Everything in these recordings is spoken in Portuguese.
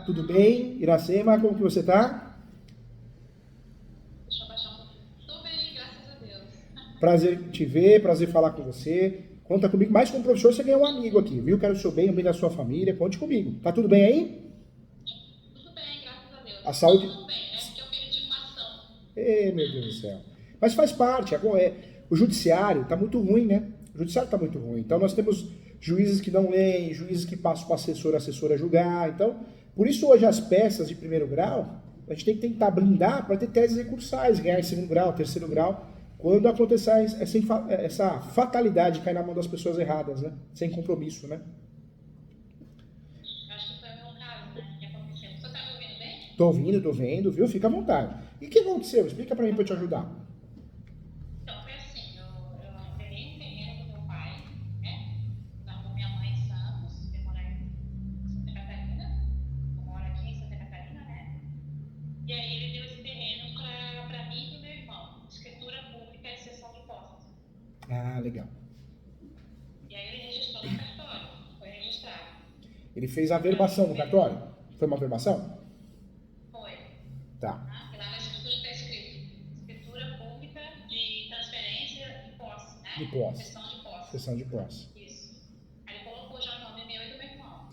Tudo bem? Iracema, como que você tá? Deixa eu baixar um pouquinho. Tô bem, graças a Deus. Prazer te ver, prazer falar com você. Conta comigo, mais como professor você ganhou um amigo aqui, viu? Quero o seu bem, o bem da sua família. Conte comigo. Tá tudo bem aí? Tudo bem, graças a A Deus. Não saúde? tão bem, né? Porque eu perdi uma ação. Meu Deus do céu. Mas faz parte. O judiciário tá muito ruim, né? O judiciário tá muito ruim. Então nós temos juízes que não leem, juízes que passam para assessor, assessora julgar. Então, por isso hoje as peças de primeiro grau, a gente tem que tentar blindar para ter teses recursais, ganhar em segundo grau, terceiro grau, quando acontecer essa fatalidade de cair na mão das pessoas erradas, né? Sem compromisso, né? Eu acho que foi o meu caso, né? Que aconteceu. Você tá me ouvindo bem? Tô vendo, viu? Fica à vontade. E o que aconteceu? Explica para mim para eu te ajudar. Então, foi assim: eu peguei um terreno do meu pai, né? Então, com minha mãe em Santos, eu moro em Santa Catarina. Eu moro aqui em Santa Catarina, né? E aí ele deu esse terreno pra mim e pro meu irmão. Escritura pública de cessão de posse. Ah, legal. E aí ele registrou no cartório. Foi registrado. Ele fez a verbação no cartório? Foi uma verbação? Foi. Tá. Tá? E lá na escritura está escrito escritura pública de transferência de posse, De né? posse. Questão de posse. Sessão de posse. Isso. Aí ele colocou já o nome meu e do meu irmão.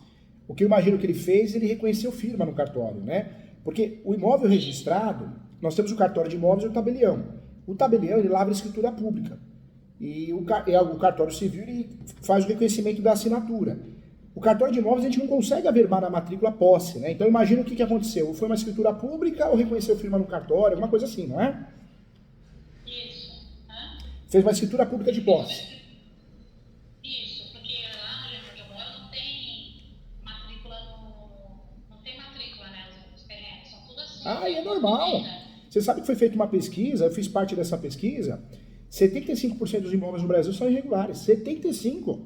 O que eu imagino que ele fez, ele reconheceu firma no cartório, né? Porque o imóvel registrado, nós temos o cartório de imóveis e o tabelião. O tabelião, ele lavra a escritura pública. E o cartório civil, ele faz o reconhecimento da assinatura. O cartório de imóveis, a gente não consegue averbar na matrícula posse, né? Então, imagina o que aconteceu. Ou foi uma escritura pública ou reconheceu firma no cartório, alguma coisa assim, não é? Isso. Hã? Fez uma escritura pública de posse. Isso, porque lá onde eu moro não tem matrícula não tem matrícula, né? Os terrenos. São tudo assim. Ah, e é normal. Você sabe que foi feita uma pesquisa, eu fiz parte dessa pesquisa, 75% dos imóveis no Brasil são irregulares. 75%.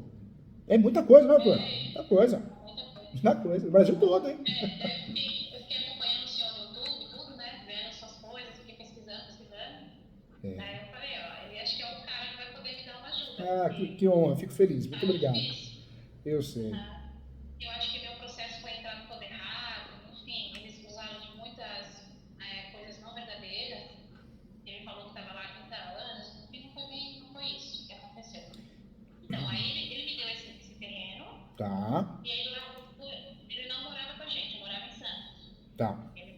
É muita coisa, né, doutor? Muita coisa. Muita coisa. Muita coisa. O Brasil todo, hein? Eu fiquei acompanhando o senhor no YouTube, tudo, né? Vendo suas coisas, fiquei pesquisando. Aí eu falei, ó, ele acho que é um cara que vai poder me dar uma ajuda. Ah, que honra. Fico feliz. Muito Tá obrigado. difícil. Eu sei. Eu acho que meu processo foi entrar no todo errado, enfim, eles usaram de muitas coisas não verdadeiras. Ele falou que estava lá há 30 anos, no fim não foi isso que aconteceu. Então, aí ele me deu esse terreno, Tá, e aí ele não morava com a gente, eu morava em Santos. tá. Ele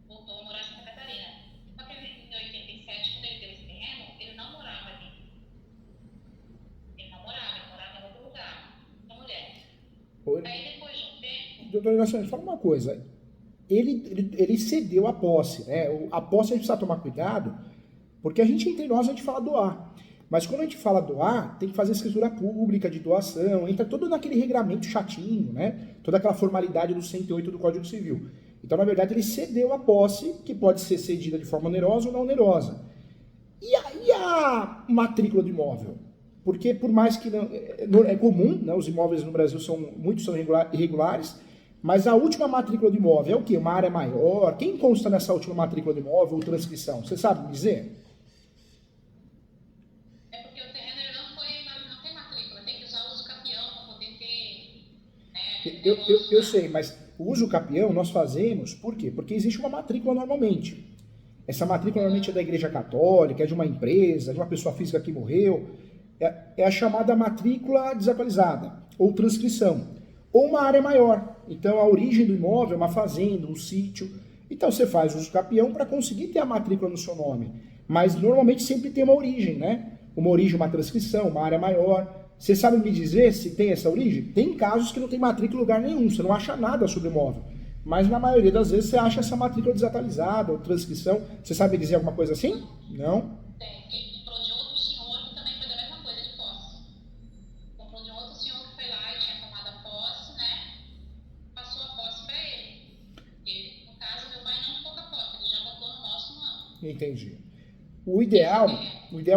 voltou a morar em Santa Catarina. Só que em 87, quando ele deu esse terreno, ele não morava ali. Ele morava em outro lugar, com a mulher. Oi, Aí depois de um tempo, doutor Inaciano, fala uma coisa. Ele cedeu a posse, né? A posse a gente precisa tomar cuidado, porque a gente, entre nós, a gente fala doar. Mas quando a gente fala doar, tem que fazer escritura pública de doação, entra todo naquele regramento chatinho, né? Toda aquela formalidade do 108 do Código Civil. Então, na verdade, ele cedeu a posse, que pode ser cedida de forma onerosa ou não onerosa. E a matrícula do imóvel? Porque por mais que não, é comum, né, os imóveis no Brasil muitos são irregulares, mas a última matrícula do imóvel é o quê? Uma área maior? Quem consta nessa última matrícula do imóvel ou transcrição? Você sabe me dizer? é porque o terreno ele não tem matrícula, tem que usar o uso capião para poder ter, né, aquele negócio Eu lá. sei, mas o uso capião nós fazemos, por quê? Porque existe uma matrícula normalmente. Essa matrícula normalmente é da Igreja Católica, é de uma empresa, de uma pessoa física que morreu. É a chamada matrícula desatualizada, ou transcrição. Ou uma área maior. Então a origem do imóvel é uma fazenda, um sítio. Então você faz uso capião para conseguir ter a matrícula no seu nome. Mas normalmente sempre tem uma origem, né? Uma origem, uma transcrição, uma área maior. Você sabe me dizer se tem essa origem? Tem casos que não tem matrícula em lugar nenhum, você não acha nada sobre o imóvel. Mas na maioria das vezes você acha essa matrícula desatualizada ou transcrição. Você sabe dizer alguma coisa assim? Não? Tem, porque comprou de outro senhor que também foi da mesma coisa, de posse. Comprou de outro senhor que foi lá e tinha tomado a posse, né? Passou a posse para ele. Porque, no caso, meu pai não ficou com a posse, ele já botou no nosso nome. Entendi. O ideal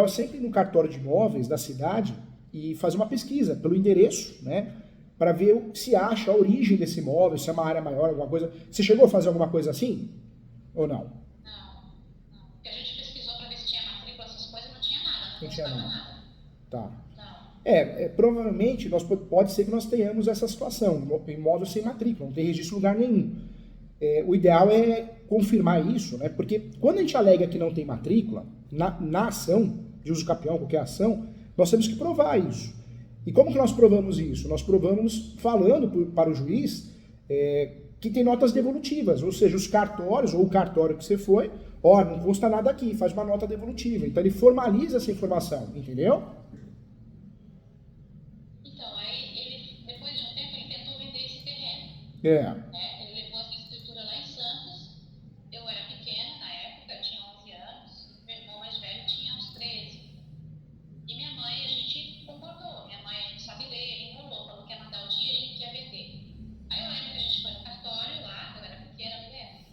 é sempre ir no cartório de imóveis da cidade e fazer uma pesquisa pelo endereço, né? Para ver se acha a origem desse imóvel, se é uma área maior, alguma coisa. Você chegou a fazer alguma coisa assim? Ou não? Não. Porque a gente pesquisou para ver se tinha matrícula, essas coisas, não tinha nada, não Não tinha constava nada. nada. Tá. Não. Provavelmente pode ser que nós tenhamos essa situação, imóvel sem matrícula, não tem registro em lugar nenhum. o ideal é confirmar isso, né? Porque quando a gente alega que não tem matrícula, na ação de uso capião, qualquer ação, nós temos que provar isso. E como que nós provamos isso? Nós provamos falando para o juiz que tem notas devolutivas, ou seja, os cartórios, ou o cartório que você foi, não consta nada aqui, faz uma nota devolutiva. Então ele formaliza essa informação, entendeu? Então, aí ele, depois de um tempo, ele tentou vender esse terreno. É. Né? Ele levou essa escritura lá em Santos. Eu era pequena na época, eu tinha 11 anos. Meu irmão mais velho tinha uns 13. E minha mãe, a gente concordou. Minha mãe não sabe ler, ele enrolou, falou que ia mandar o dinheirinho que ia vender. Aí eu lembro que a gente foi no cartório lá, eu era pequena, me lembro.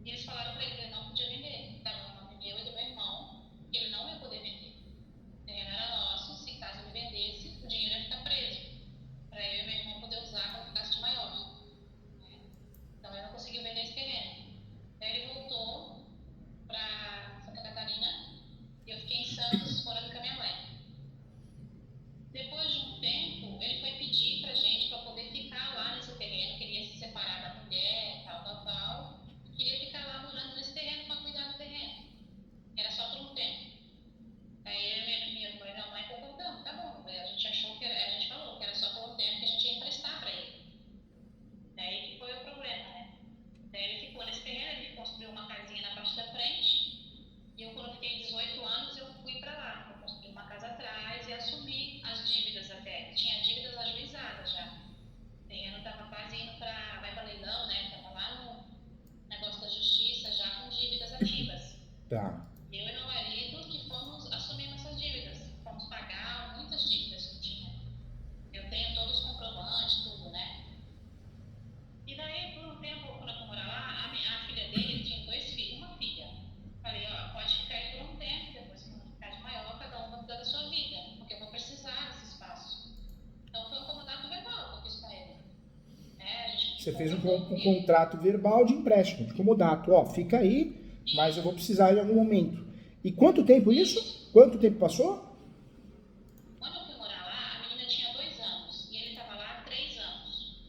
E eles falaram pra ele que ele não podia vender. Estava no nome meu e do meu irmão, que ele não ia poder vender. O terreno era nosso, se caso ele vendesse, o dinheiro ia ficar preso. Para eu e meu irmão poder usar quando ficasse de maior. Então ele não conseguiu vender esse terreno. Daí ele voltou para Santa Catarina e eu fiquei em Santos morando com a minha mãe. Depois de um tempo, ele foi pedir pra gente para poder ficar lá nesse terreno, queria se separar da mulher, tal. Queria ficar lá morando nesse terreno para cuidar do terreno. Era só por um tempo. Aí minha irmã e minha mãe concordamos, tá bom. A gente achou que a gente falou que era só por um tempo que a gente ia emprestar para ele. Daí que foi o problema, né? Daí ele ficou nesse terreno, ele construiu uma casinha na parte da frente. E eu, quando eu fiquei 18 anos, eu fui para lá. Eu construí uma casa atrás e assumi as dívidas até. Tinha dívidas ajuizadas já. O terreno estava quase indo vai para leilão, né? Estava lá no negócio da justiça já com dívidas ativas. Tá. Eu e meu marido que fomos assumir essas dívidas. Fomos pagar muitas dívidas que eu tinha. Eu tenho todos os comprovantes, tudo, né? E daí, por um tempo, quando eu fui morar lá, a filha dele, ele tinha 2 filhos, uma filha. Falei, pode ficar aí por um tempo, depois quando ficar de maior, cada um vai cuidar da sua vida, porque eu vou precisar desse espaço. Então foi um comodato verbal que eu fiz com ele. Você fez um contrato verbal de empréstimo, de comodato. Fica aí, mas eu vou precisar em algum momento. E quanto tempo isso? Quanto tempo passou? Quando eu fui morar lá, a menina tinha 2 anos e ele estava lá há 3 anos.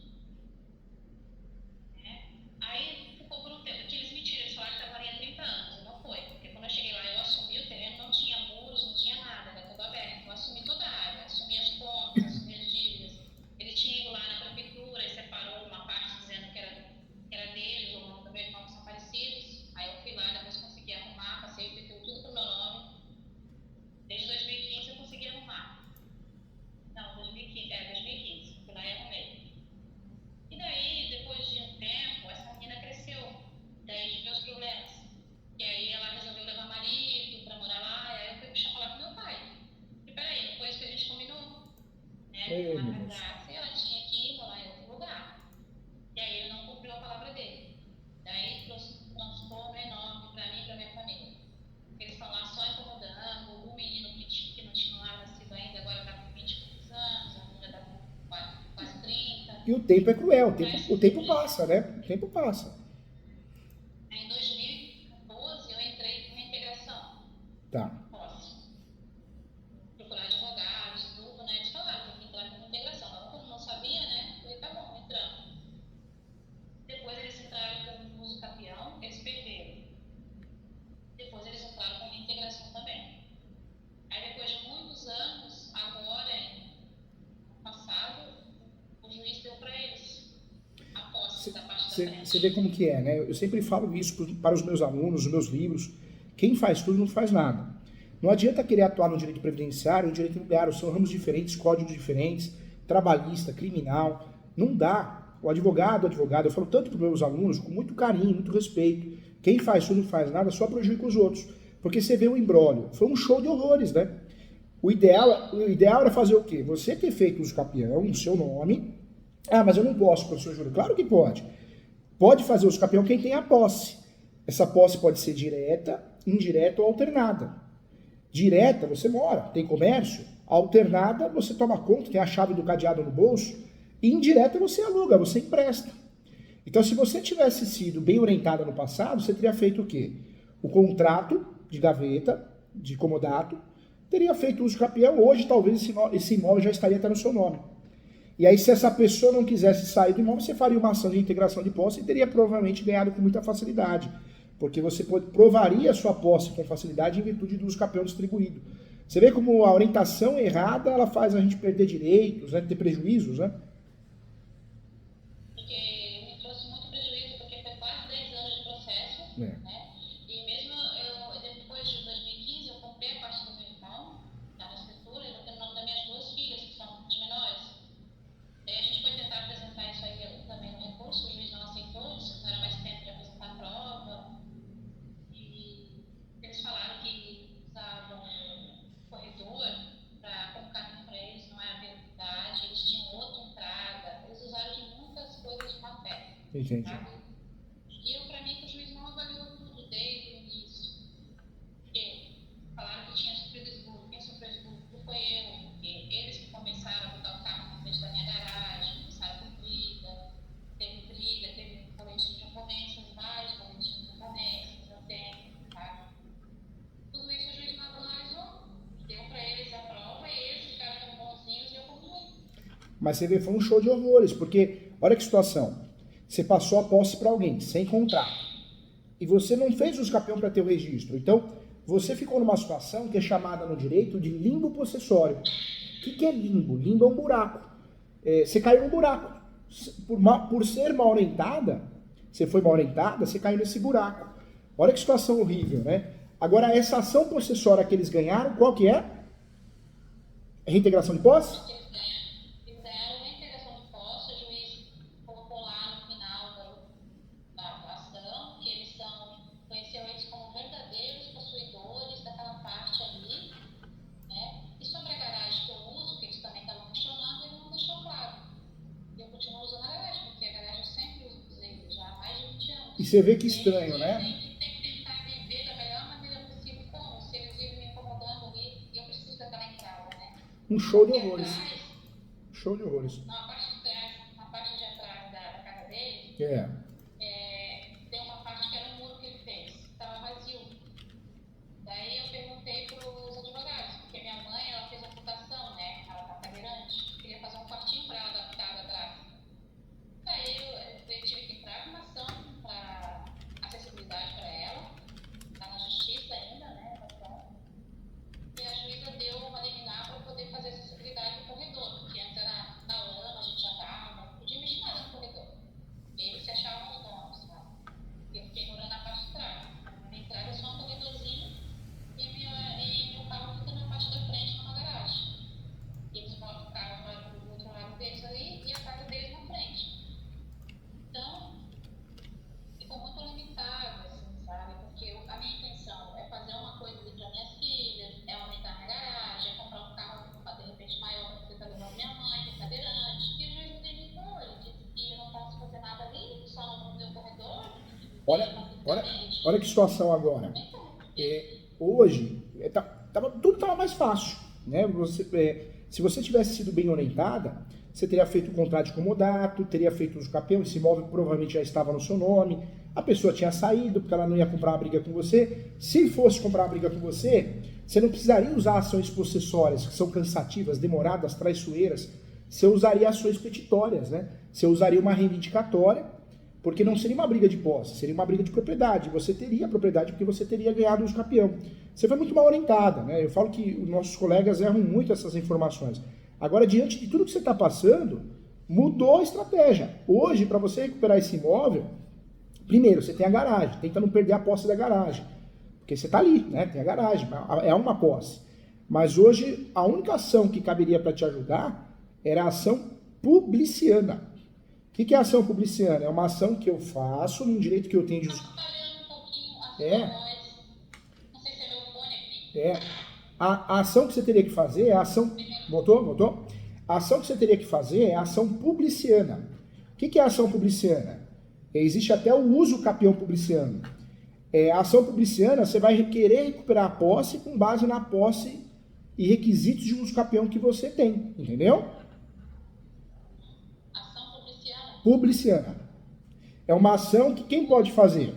Aí ficou por um tempo, que eles mentiram, eles falaram que estava ali há 30 anos, e não foi. Porque quando eu cheguei lá, eu assumi o terreno, não tinha muros, não tinha nada, era tudo aberto. Eu assumi toda a área, assumi as contas, assumi as dívidas. Ele tinha ido lá na prefeitura e separou uma parte dizendo que era deles, o nome do meu irmão, que são parecidos. Aí eu fui lá, depois consegui arrumar, passei o IPTU tudo pro meu nome. Desde 2015 eu consegui arrumar. Não, 2015. Fui lá e arrumei. E daí, depois de um tempo, essa menina cresceu. Daí tive meus problemas. E aí ela resolveu levar marido pra morar lá, e aí eu fui puxar falar com meu pai. E peraí, não foi isso que a gente combinou? Né? Na verdade, ela tinha que ir morar em outro lugar. E aí ele não cumpriu a palavra dele. Daí trouxe um transtorno enorme pra mim e pra minha família. Eles estão lá só incomodando, o menino que não tinha lá nascido ainda, agora tá com 20 e poucos anos, a menina tá com quase 30. E o tempo é cruel, o tempo passa, né? O tempo passa. Em 2012 eu entrei com integração. Tá. Posso procurar advogados, tudo, né? Eles falaram, tem que entrar com integração. Eu, como não sabia, né? Falei, tá bom, entramos. Depois eles entraram com uso capião, eles perderam. Depois eles entraram com integração também. Aí depois de muitos anos, agora, no passado, o juiz deu para eles a posse da parte da frente. Você vê como que é, né? Eu sempre falo isso para os meus alunos, nos meus livros. Quem faz tudo não faz nada. Não adianta querer atuar no direito previdenciário, no direito imobiliário, são ramos diferentes, códigos diferentes, trabalhista, criminal. Não dá. O advogado, eu falo tanto para os meus alunos, com muito carinho, muito respeito. Quem faz tudo não faz nada, só prejudica os outros. Porque você vê o imbróglio. Foi um show de horrores, né? O ideal era fazer o quê? Você ter feito uso capião no seu nome. Mas eu não posso, professor Júlio. Claro que pode. Pode fazer uso capião quem tem a posse. Essa posse pode ser direta, indireta ou alternada. Direta, você mora, tem comércio. Alternada, você toma conta, tem a chave do cadeado no bolso. E indireta, você aluga, você empresta. Então, se você tivesse sido bem orientada no passado, você teria feito o quê? O contrato de gaveta, de comodato, teria feito uso capião. Hoje, talvez, esse imóvel já estaria até no seu nome. E aí, se essa pessoa não quisesse sair do imóvel, você faria uma ação de integração de posse e teria provavelmente ganhado com muita facilidade. Porque você provaria a sua posse com facilidade em virtude do uso capião distribuído. Você vê como a orientação errada, ela faz a gente perder direitos, né, ter prejuízos, né? Porque me trouxe muito prejuízo, porque foi quase 10 anos de processo, É. né? E mesmo eu, depois de 2015, eu comprei a parte do meu irmão, tá na escritura, eu tenho o nome das minhas duas filhas, que são de menores. Aí a gente foi tentar apresentar isso aí também no recurso, o juiz não aceitou, disse que não era mais tempo de apresentar a prova. E eles falaram que usavam corredor como caminho para eles, não era verdade, eles tinham outra entrada, eles usaram de muitas coisas de má fé. Entendi. Sabe? E eu, para mim, que o juiz não avaliou tudo desde o início. Porque falaram que tinha sofrido esburro, quem sofreu esburro foi eu, porque eles que começaram a botar o carro na frente da minha garagem, começaram com briga, teve boletim de ocorrências, vários boletins de ocorrências, eu tenho, sabe? Tudo isso o juiz não analisou, deu para eles a prova e eles ficaram como bonzinhos e eu como ruim. Mas você vê, foi um show de horrores, porque, olha que situação, você passou a posse para alguém, sem contrato, e você não fez os capião para ter o registro, então você ficou numa situação que é chamada no direito de limbo possessório. O que é limbo? Limbo é um buraco. Você caiu num buraco. Por ser mal orientada, você foi mal orientada, você caiu nesse buraco. Olha que situação horrível, né? Agora, essa ação possessória que eles ganharam, qual que é? É reintegração de posse? Eles ganharam uma integração de posse, o juiz colocou lá no final da ação que eles conheceu eles como verdadeiros possuidores daquela parte ali, né? E sobre a garagem que eu uso, que eles também estavam questionando, ele não deixou claro. E eu continuo usando a garagem, porque a garagem eu sempre usei já há mais de 20 anos. E você vê que estranho, né? Tem que tentar viver da melhor maneira possível, como se eles vivem me incomodando ali, e eu preciso daquela entrada, né? Um show de Porque horrores. atrás, Show de horrores. na parte de trás, na parte de atrás da casa dele, tem uma parte que era um muro que ele fez, estava vazio. Daí eu perguntei para os advogados, porque minha mãe, ela fez amputação, né? Ela está cadeirante, queria fazer um quartinho para ela adaptar atrás. Daí eu tive que entrar com uma ação para acessibilidade para ela, está na justiça ainda, né? E a juíza deu uma liminar para poder fazer acessibilidade no corredor, porque antes era na lama, a gente andava, não podia mexer nada no corredor. E eles se achavam os donos, sabe? E eu fiquei morando na parte de trás. Na entrada é só um corredorzinho e meu carro fica na parte da frente, numa garagem. E eles botam o carro do outro lado deles ali e a casa deles na frente. Então, ficou muito limitado, assim, sabe? Porque a minha intenção é fazer uma coisa ali para minhas filhas, é aumentar minha garagem, é comprar um carro de repente maior para poder estar levando minha mãe, que é cadeirante. E o juiz me limitou, ele disse que eu não posso fazer nada ali, só no meu corredor. Olha que situação agora. Hoje, tudo estava mais fácil, né? Se você tivesse sido bem orientada, você teria feito o contrato de comodato, teria feito os capião, esse imóvel provavelmente já estava no seu nome, a pessoa tinha saído porque ela não ia comprar uma briga com você. Se fosse comprar uma briga com você, você não precisaria usar ações possessórias, que são cansativas, demoradas, traiçoeiras. Você usaria ações petitórias, né? Você usaria uma reivindicatória, porque não seria uma briga de posse, seria uma briga de propriedade. Você teria a propriedade porque você teria ganhado os capião. Você foi muito mal orientada, né? Eu falo que os nossos colegas erram muito essas informações. Agora, diante de tudo que você está passando, mudou a estratégia. Hoje, para você recuperar esse imóvel, primeiro, você tem a garagem, tenta não perder a posse da garagem. Porque você está ali, né? Tem a garagem, é uma posse. Mas hoje, a única ação que caberia para te ajudar era a ação publiciana. O que é a ação publiciana? É uma ação que eu faço num direito que eu tenho de... Tá falhando um pouquinho a sua voz. Não sei se é meu fone aqui. A ação que você teria que fazer é a ação... Voltou? A ação que você teria que fazer é a ação publiciana. O que é a ação publiciana? Existe até o uso capião publiciano. A ação publiciana, você vai querer recuperar a posse com base na posse e requisitos de uso capião que você tem. Entendeu? Publiciana. É uma ação que quem pode fazer?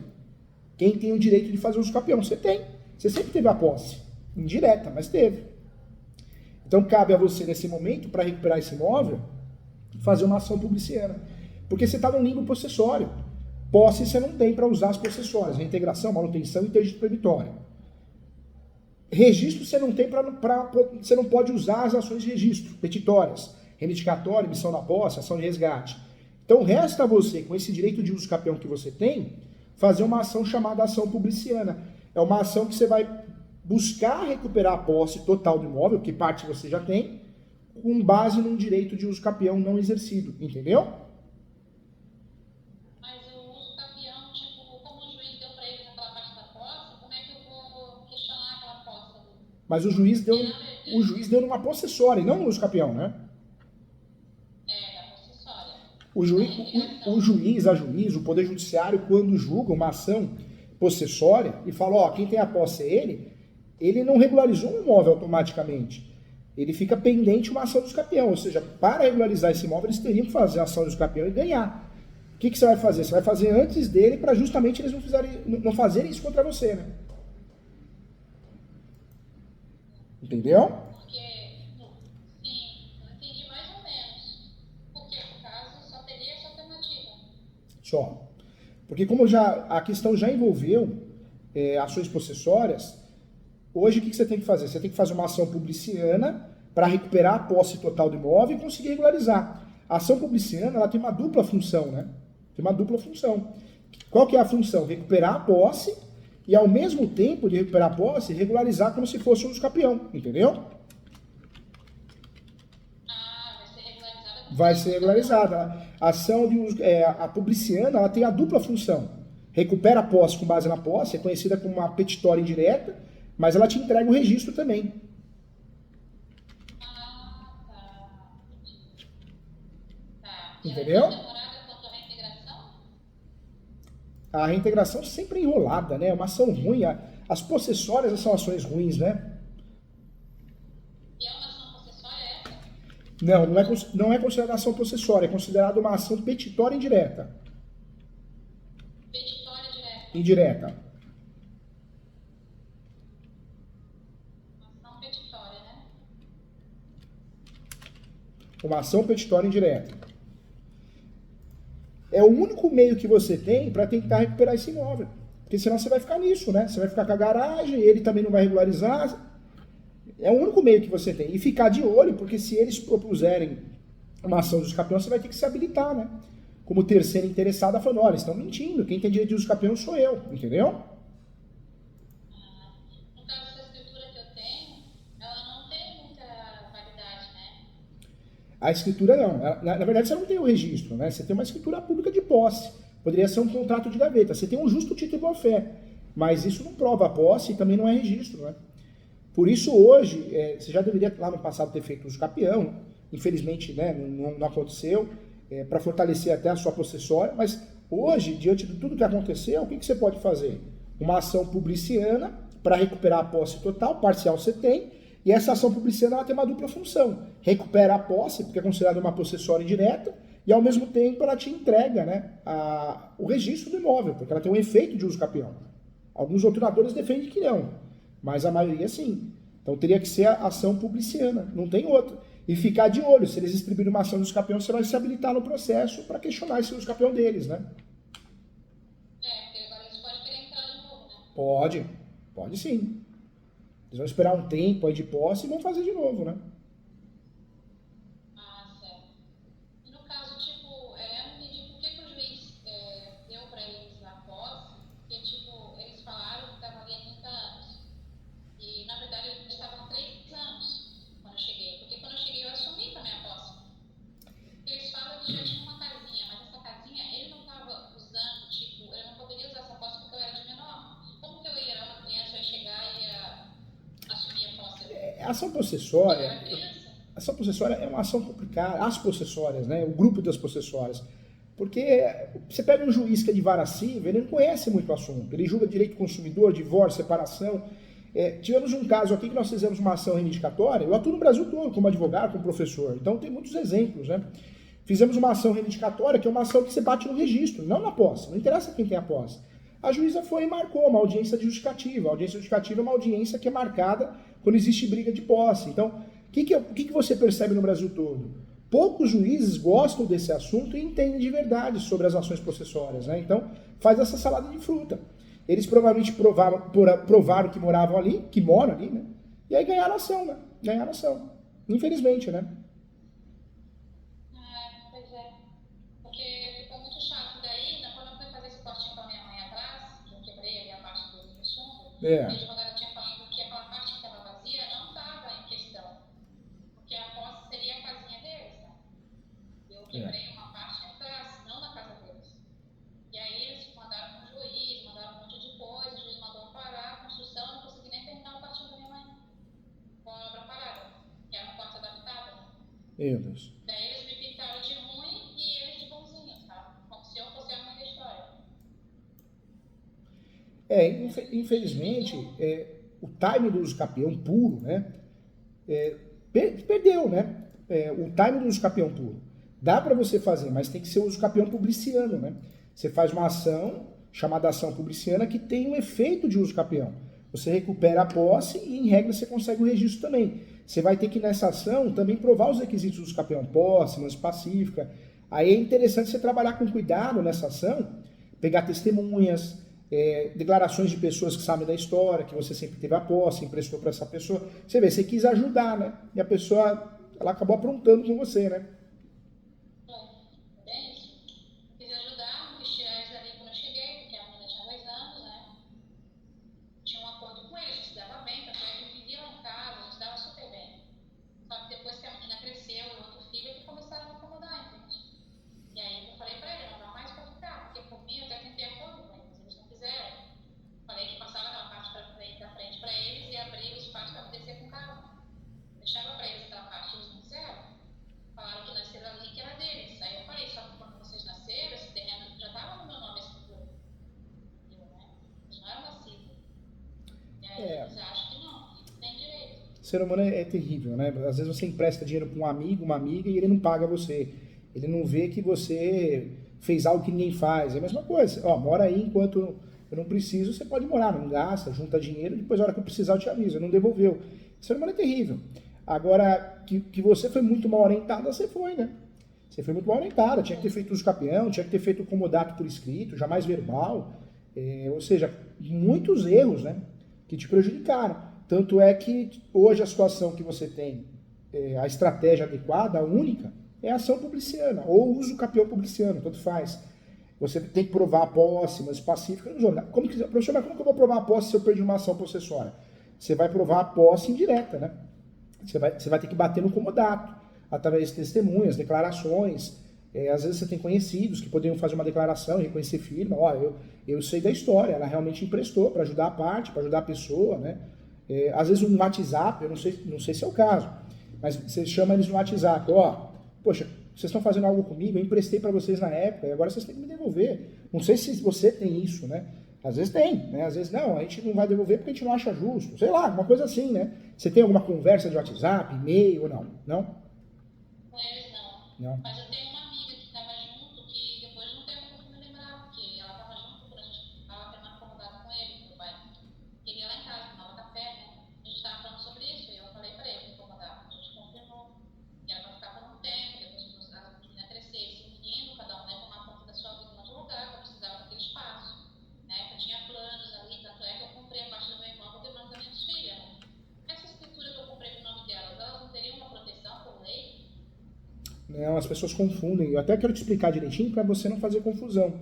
Quem tem o direito de fazer uso capião? Você tem. Você sempre teve a posse. Indireta, mas teve. Então cabe a você nesse momento, para recuperar esse imóvel, fazer uma ação publiciana. Porque você está no limbo possessório. Posse você não tem para usar as possessórias, reintegração, manutenção e interdito proibitório. Registro você não tem você não pode usar as ações de registro, petitórias, reivindicatória, emissão da posse, ação de resgate. Então resta a você, com esse direito de uso capião que você tem, fazer uma ação chamada ação publiciana. É uma ação que você vai buscar recuperar a posse total do imóvel, que parte você já tem, com base num direito de uso capião não exercido, entendeu? Mas o uso capião, tipo, como o juiz deu para eles aquela parte da posse, como é que eu vou questionar aquela posse? Mas o juiz deu numa possessória, e não no uso capião, né? Da possessória. O juiz, a juiz, o Poder Judiciário, quando julga uma ação possessória e fala, ó, quem tem a posse é ele não regularizou o imóvel automaticamente. Ele fica pendente uma ação de uso capião. Ou seja, para regularizar esse imóvel, eles teriam que fazer a ação de uso capião e ganhar. O que você vai fazer? Você vai fazer antes dele para justamente eles não fazerem isso contra você, né? Entendeu? Porque, sim, eu entendi mais ou menos. Porque, no caso, só teria essa alternativa. Só. Porque como a questão já envolveu ações possessórias, hoje o que você tem que fazer? Você tem que fazer uma ação publiciana para recuperar a posse total do imóvel e conseguir regularizar. A ação publiciana ela tem uma dupla função, né? Tem uma dupla função. Qual que é a função? Recuperar a posse e, ao mesmo tempo de recuperar a posse, regularizar como se fosse um uso capião, entendeu? Vai ser regularizada. Vai ser regularizada. A ação de uso, a publiciana ela tem a dupla função. Recupera a posse com base na posse, é conhecida como uma petitória indireta, mas ela te entrega o registro também. Tá. Entendeu? Ela é demorada quanto à reintegração? A reintegração sempre é enrolada, né? É uma ação ruim. As possessórias são ações ruins, né? E é uma ação possessória essa? Não é considerada ação possessória, é considerada uma ação petitória indireta. Petitória direta. Indireta. Ação petitória, né? Uma ação petitória indireta. É o único meio que você tem para tentar recuperar esse imóvel. Porque senão você vai ficar nisso, né? Você vai ficar com a garagem, ele também não vai regularizar. É o único meio que você tem. E ficar de olho, porque se eles propuserem uma ação de uso capião, você vai ter que se habilitar, né? Como terceira interessada, falando, olha, estão mentindo, quem tem direito de uso capião sou eu, entendeu? No caso, essa escritura que eu tenho, ela não tem muita validade, né? A escritura não. Na verdade, você não tem o registro, né? Você tem uma escritura pública de posse. Poderia ser um contrato de gaveta. Você tem um justo título de boa-fé. Mas isso não prova a posse e também não é registro, né? Por isso, hoje, você já deveria lá no passado ter feito uso capião. Infelizmente, né, não aconteceu. Para fortalecer até a sua possessória. Mas hoje, diante de tudo que aconteceu, o que você pode fazer? Uma ação publiciana para recuperar a posse total, parcial você tem. E essa ação publiciana ela tem uma dupla função. Recupera a posse, porque é considerada uma possessória indireta, e ao mesmo tempo ela te entrega, né, o registro do imóvel, porque ela tem um efeito de uso capião. Alguns doutrinadoras defendem que não, mas a maioria sim. Então teria que ser a ação publiciana, não tem outra. E ficar de olho, se eles distribuírem uma ação de uso capião, você vai se habilitar no processo para questionar esse uso capião deles, né? Porque agora eles podem querer entrar de novo, né? Pode sim. Eles vão esperar um tempo aí de posse e vão fazer de novo, né? Certo. E no caso, tipo, eu não entendi por que o juiz deu pra eles a posse, porque, tipo, eles falaram que estavam ali há 30 anos. E, na verdade, eles estavam há 3 anos quando eu cheguei. Porque quando eu cheguei, eu assumi com a minha posse. Eles falam que já tinha uma casinha, mas essa casinha ele não estava usando, tipo, eu não poderia usar essa posse porque eu era de menor. Como que eu ia, uma criança, eu ia chegar e ia assumir a posse? A ação possessória. Eu era criança? A ação possessória é uma ação complicada. As possessórias, né? O grupo das possessórias. Porque você pega um juiz que é de vara civil, ele não conhece muito o assunto. Ele julga direito do consumidor, divórcio, separação. Tivemos um caso aqui que nós fizemos uma ação reivindicatória. Eu atuo no Brasil todo como advogado, como professor. Então tem muitos exemplos, né? Fizemos uma ação reivindicatória, que é uma ação que você bate no registro, não na posse. Não interessa quem tem a posse. A juíza foi e marcou uma audiência justificativa. A audiência justificativa é uma audiência que é marcada quando existe briga de posse. Então, o que você percebe no Brasil todo? Poucos juízes gostam desse assunto e entendem de verdade sobre as ações processórias, né? Então, faz essa salada de fruta. Eles provavelmente provaram que moravam ali, que moram ali, né? E aí ganharam ação, né? Ganharam ação. Infelizmente, né? Pois é. Porque ficou muito chato. Daí, quando eu fui fazer esse cortinho com a minha mãe atrás, que eu quebrei ali a parte do fundo, a advogada tinha falado que aquela parte que estava vazia não estava em questão. Porque a posse seria a casinha deles, né? Eu quebrei uma parte atrás, não na casa deles. E aí eles mandaram para o juiz, mandaram um monte de coisa, o juiz mandou parar a construção, eu não consegui nem terminar o quartinho da minha mãe. Com a obra parada, que era um quarto adaptado, né? Meu Deus. Daí eles me pintaram de ruim e eles de bonzinho, sabe? Como se eu fosse a mãe da história. Infelizmente, o time do uso capião puro, né? Perdeu, né? O time do uso capião puro. Dá para você fazer, mas tem que ser o uso capião publiciano, né? Você faz uma ação, chamada ação publiciana, que tem um efeito de uso capião. Você recupera a posse e, em regra, você consegue o registro também. Você vai ter que, nessa ação, também provar os requisitos do uso capião, posse, mãos pacífica. Aí é interessante você trabalhar com cuidado nessa ação, pegar testemunhas, declarações de pessoas que sabem da história, que você sempre teve a posse, emprestou para essa pessoa. Você vê, você quis ajudar, né? E a pessoa, ela acabou aprontando com você, né? Bem isso. Quis ajudar, quis tirar eles dali quando eu cheguei, porque a menina tinha 2 anos, né? Tinha um acordo com eles, a gente se dava bem, tanto é que eu vivia lá em casa, a gente se dava super bem. Só que depois que a menina cresceu e o outro filho, que começaram a me incomodar, entende? E aí eu falei pra ele, não dá mais pra ficar, porque por mim eu até tentei acordo com eles, eles não quiseram. Falei que passava aquela parte da frente pra eles e abria o espaço pra descer com calma. Deixava pra eles aquela parte, eles não quiseram. Falaram que nasceram ali, que era deles. Aí eu falei, só que quando vocês nasceram, esse terreno já estava no meu nome, esse futuro. Né? Eles não eram nascidos. E aí eles acham que não tem direito. O ser humano é terrível, né? Às vezes você empresta dinheiro para um amigo, uma amiga, e ele não paga você. Ele não vê que você fez algo que ninguém faz. É a mesma coisa. Ó, mora aí enquanto eu não preciso, você pode morar, não gasta, junta dinheiro, depois na hora que eu precisar eu te aviso. Não devolveu. O ser humano é terrível. Agora, que você foi muito mal orientada, você foi, né? Você foi muito mal orientada, tinha que ter feito uso capião, tinha que ter feito o comodato por escrito, jamais verbal. Ou seja, muitos erros, né? Que te prejudicaram. Tanto é que hoje a situação que você tem, a estratégia adequada, a única, é a ação publiciana, ou uso capião publiciano, tanto faz. Você tem que provar a posse, mas pacífica. Professor, mas como que eu vou provar a posse se eu perdi uma ação processuária? Você vai provar a posse indireta, né? Você vai ter que bater no comodato, através de testemunhas, declarações. Às vezes você tem conhecidos que poderiam fazer uma declaração, reconhecer firma. Ó, eu sei da história, ela realmente emprestou para ajudar a parte, para ajudar a pessoa, né? Às vezes um WhatsApp, eu não sei se é o caso, mas você chama eles no WhatsApp, ó, poxa, vocês estão fazendo algo comigo, eu emprestei para vocês na época, e agora vocês têm que me devolver. Não sei se você tem isso, né? Às vezes tem, né? Às vezes não, a gente não vai devolver porque a gente não acha justo. Sei lá, uma coisa assim, né? Você tem alguma conversa de WhatsApp, e-mail ou não? Não? Com eles não. Não. Mas eu tenho uma amiga que estava junto, que depois não tem como me lembrar, porque ela estava junto quando a gente estava tendo acomodado com ele, meu pai. Ele ia lá em casa, tomava café, né? A gente estava falando sobre isso, e eu falei para ele incomodar. A gente confirmou. E ela vai ficar por um tempo, depois a menina crescer, esse menino, cada um ia tomar conta da sua vida em outro lugar, que eu precisava daquele espaço. Né? Eu tinha planos ali, tanto é que eu comprei a parte do meu irmão porque eu não minhas filhas. Né? Essa escritura que eu comprei no nome delas, elas não teriam uma proteção por lei? Não, as pessoas confundem. Eu até quero te explicar direitinho para você não fazer confusão.